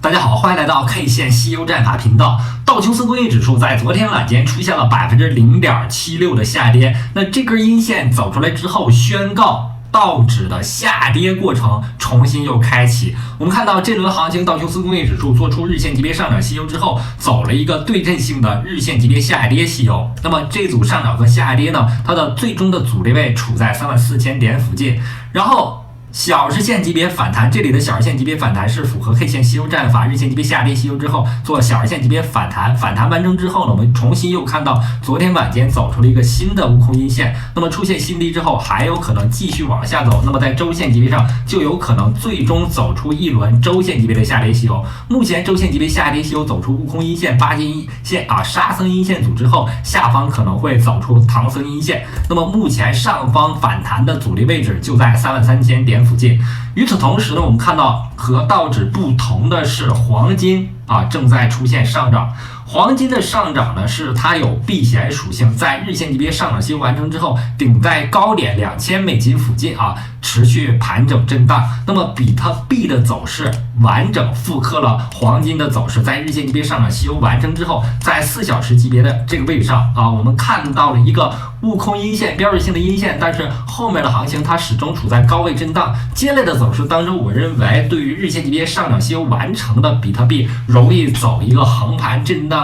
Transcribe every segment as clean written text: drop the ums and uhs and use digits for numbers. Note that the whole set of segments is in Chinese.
大家好，欢迎来到 K 线西游战法频道。道琼斯工业指数在昨天晚间出现了0.76%的下跌，那这根阴线走出来之后，宣告道指的下跌过程重新又开启。我们看到这轮行情，道琼斯工业指数做出日线级别上涨西游之后，走了一个对称性的日线级别下跌西游。那么这组上涨和下跌呢，它的最终的阻力位处在34000点附近，然后小时线级别反弹，这里的小时线级别反弹是符合 K 线西游战法，日线级别下跌西游之后做小时线级别反弹，反弹完成之后呢，我们重新又看到昨天晚间走出了一个新的悟空阴线，那么出现新低之后还有可能继续往下走，那么在周线级别上就有可能最终走出一轮周线级别的下跌西游。目前周线级别下跌西游走出悟空阴线、八节阴线沙僧阴线组之后，下方可能会走出唐僧阴线，那么目前上方反弹的阻力位置就在33000点附近。与此同时呢，我们看到和道指不同的是，黄金正在出现上涨。黄金的上涨呢，是它有避险属性，在日线级别上涨期完成之后，顶在高点$2000附近持续盘整震荡。那么比特币的走势完整复刻了黄金的走势，在日线级别上涨西游完成之后，在4小时级别的这个位置上我们看到了一个悟空阴线，标志性的阴线，但是后面的行情它始终处在高位震荡。接下来的走势当中，我认为对于日线级别上涨西游完成的比特币，容易走一个横盘震荡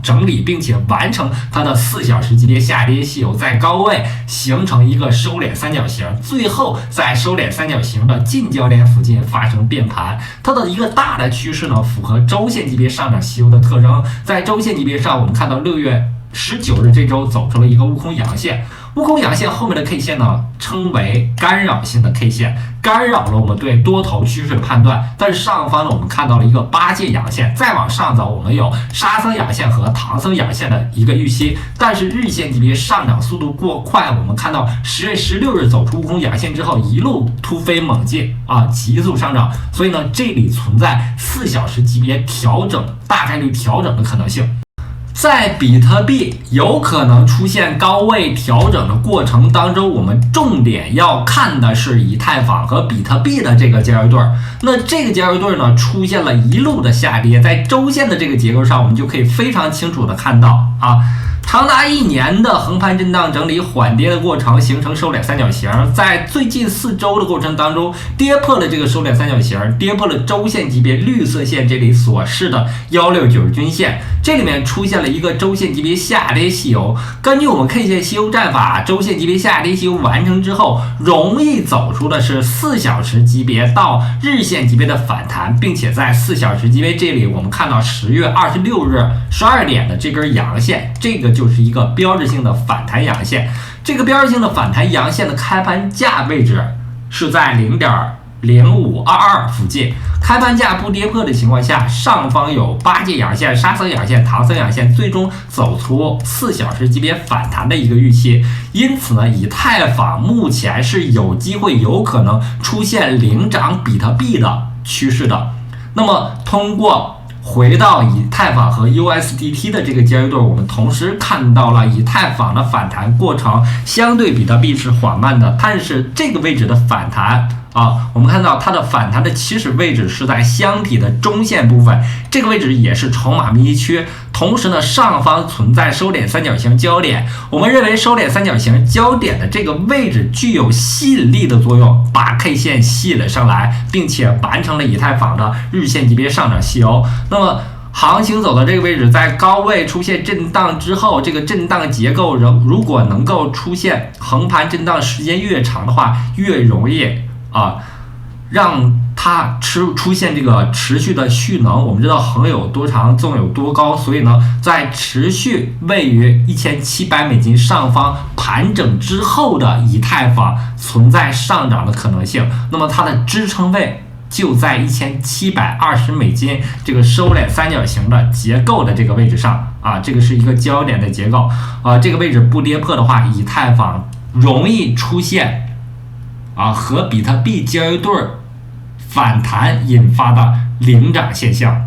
整理，并且完成它的4小时级别下跌西游，在高位形成一个收敛三角形，最后在收敛三角形的近交点附近发生变盘。它的一个大的趋势呢，符合周线级别上涨西游的特征。在周线级别上，我们看到6月19日这周走出了一个悟空阳线，悟空阳线后面的 K 线呢，称为干扰性的 K 线，干扰了我们对多头趋势的判断。但是上方呢，我们看到了一个8节阳线，再往上走，我们有沙僧阳线和唐僧阳线的一个预期。但是日线级别上涨速度过快，我们看到10月16日走出悟空阳线之后，一路突飞猛进急速上涨，所以呢，这里存在4小时级别调整，大概率调整的可能性。在比特币有可能出现高位调整的过程当中，我们重点要看的是以太坊和比特币的这个交易对。那这个交易对呢，出现了一路的下跌，在周线的这个结构上，我们就可以非常清楚的看到长达1年的横盘震荡整理缓跌的过程，形成收敛三角形，在最近4周的过程当中，跌破了这个收敛三角形，跌破了周线级别绿色线这里所示的169均线，这里面出现了一个周线级别下跌西游。根据我们 K 线西游战法，周线级别下跌西游完成之后，容易走出的是4小时级别到日线级别的反弹，并且在4小时级别这里，我们看到10月26日12点的这根阳线，这个就是一个标志性的反弹阳线。这个标志性的反弹阳线的开盘价位置是在0.0522附近，开盘价不跌破的情况下，上方有8节阳线、沙僧阳线、唐僧阳线，最终走出4小时级别反弹的一个预期。因此呢，以太坊目前是有机会有可能出现领涨比特币的趋势的。那么通过回到以太坊和 USDT 的这个交易对，我们同时看到了以太坊的反弹过程相对比特币是缓慢的，但是这个位置的反弹我们看到它的反弹的起始位置是在箱体的中线部分，这个位置也是筹码密集区。同时呢，上方存在收敛三角形焦点，我们认为收敛三角形焦点的这个位置具有吸引力的作用，把 K 线吸引了上来，并且完成了以太坊的日线级别上涨西游。那么行情走到这个位置，在高位出现震荡之后，这个震荡结构如果能够出现横盘震荡时间越长的话，越容易让它出现这个持续的蓄能。我们知道横有多长，纵有多高，所以呢，在持续位于$1700上方盘整之后的以太坊存在上涨的可能性。那么它的支撑位就在$1720这个收敛三角形的结构的这个位置上这个是一个焦点的结构这个位置不跌破的话，以太坊容易出现和比特币交易对反弹引发的领涨现象。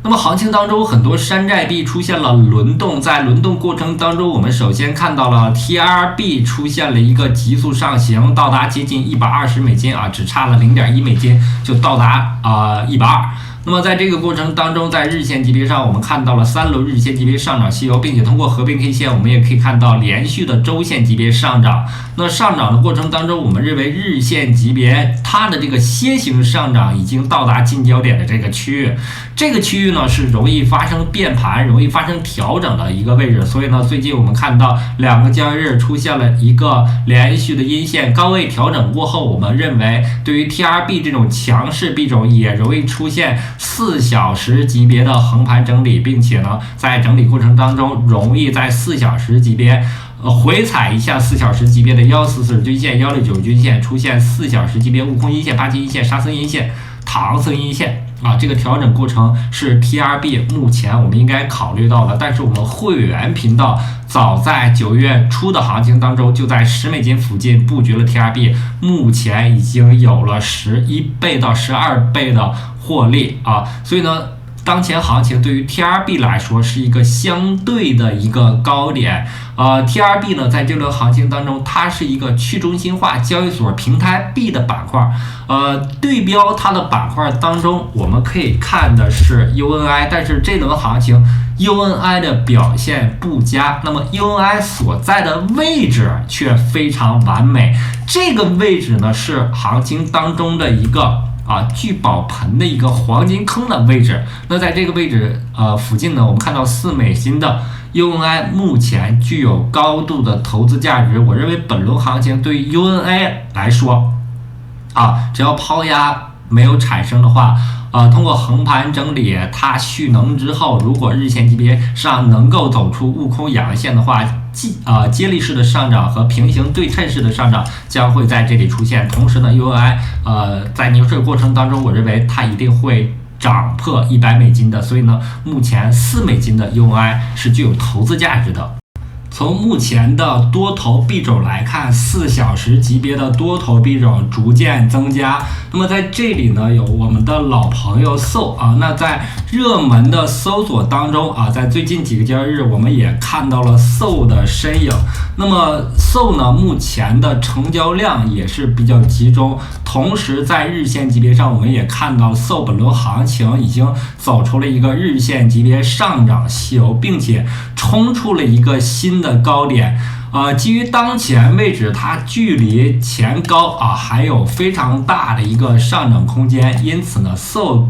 那么行情当中，很多山寨币出现了轮动，在轮动过程当中，我们首先看到了 TRB 出现了一个急速上行，到达接近$120啊，只差了0.1美金就到达120。那么在这个过程当中，在日线级别上，我们看到了3轮日线级别上涨吸油，并且通过合并 K 线，我们也可以看到连续的周线级别上涨。那上涨的过程当中，我们认为日线级别它的这个楔形上涨已经到达近焦点的这个区域，这个区域呢是容易发生变盘、容易发生调整的一个位置。所以呢，最近我们看到2个交易日出现了一个连续的阴线，高位调整过后，我们认为对于 TRB 这种强势币种也容易出现4小时级别的横盘整理，并且呢，在整理过程当中，容易在4小时级别回踩一下4小时级别的144均线、169均线，出现4小时级别悟空阴线、8级阴线、沙僧阴线、唐僧阴线啊，这个调整过程是 TRB 目前我们应该考虑到的。但是我们会员频道早在9月初的行情当中，就在10美金附近布局了 TRB， 目前已经有了11倍到12倍的获利啊，所以呢，当前行情对于 TRB 来说是一个相对的一个高点。TRB 呢，在这轮行情当中，它是一个去中心化交易所平台币的板块。对标它的板块当中，我们可以看的是 UNI， 但是这轮行情 UNI 的表现不佳，那么 UNI 所在的位置却非常完美。这个位置呢，是行情当中的一个聚宝盆的一个黄金坑的位置。那在这个位置附近呢，我们看到4美金的 UNI 目前具有高度的投资价值。我认为本轮行情对于 UNI 来说只要抛压没有产生的话，通过横盘整理它蓄能之后，如果日线级别上能够走出悟空阳线的话，接力式的上涨和平行对称式的上涨将会在这里出现。同时呢 UNI 在牛市过程当中，我认为它一定会涨破100美金的，所以呢，目前4美金的 UNI 是具有投资价值的。从目前的多头币种来看，4小时级别的多头币种逐渐增加。那么在这里呢，有我们的老朋友 SOL 那在热门的搜索当中在最近几个交易日，我们也看到了 SOL 的身影。那么 SOL 呢，目前的成交量也是比较集中，同时在日线级别上，我们也看到 SOL 本轮行情已经走出了一个日线级别上涨吸油，并且冲出了一个新的高点。基于当前位置，它距离前高还有非常大的一个上涨空间，因此呢 SOL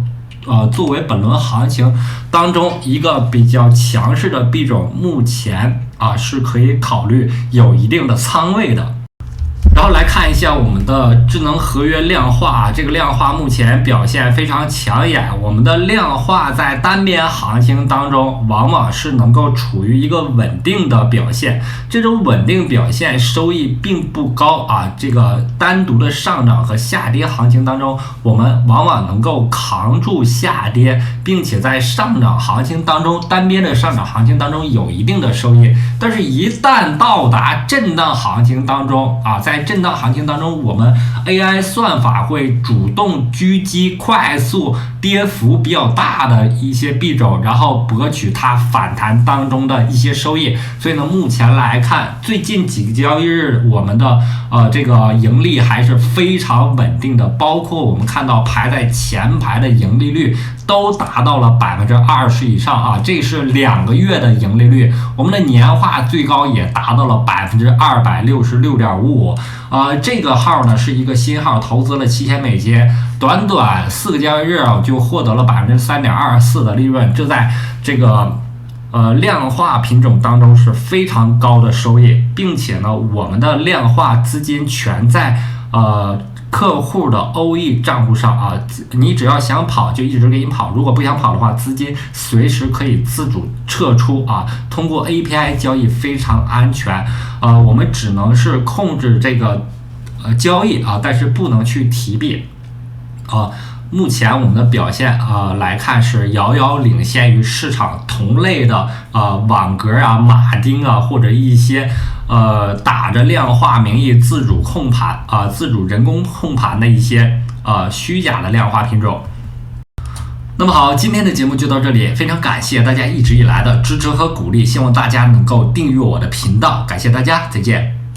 作为本轮行情当中一个比较强势的币种，目前是可以考虑有一定的仓位的。然后来看一下我们的智能合约量化，这个量化目前表现非常抢眼。我们的量化在单边行情当中往往是能够处于一个稳定的表现，这种稳定表现收益并不高这个单独的上涨和下跌行情当中，我们往往能够扛住下跌，并且在上涨行情当中，单边的上涨行情当中有一定的收益。但是一旦到达震荡行情当中在震荡行情当中，我们 AI 算法会主动狙击快速跌幅比较大的一些币种，然后博取它反弹当中的一些收益。所以呢，目前来看，最近几个交易日我们的这个盈利还是非常稳定的，包括我们看到排在前排的盈利率都达到了20%以上这是2个月的盈利率。我们的年化最高也达到了266.55%。这个号呢是一个新号，投资了7000美金，短短4个交易日就获得了3.24%的利润，这在这个量化品种当中是非常高的收益，并且呢，我们的量化资金全在客户的OE 账户上你只要想跑就一直给你跑，如果不想跑的话，资金随时可以自主撤出通过 API 交易非常安全。我们只能是控制这个交易但是不能去提币目前我们的表现来看是遥遥领先于市场同类的网格马丁或者一些打着量化名义自主控盘自主人工控盘的一些虚假的量化品种。那么好，今天的节目就到这里，非常感谢大家一直以来的支持和鼓励，希望大家能够订阅我的频道，感谢大家，再见。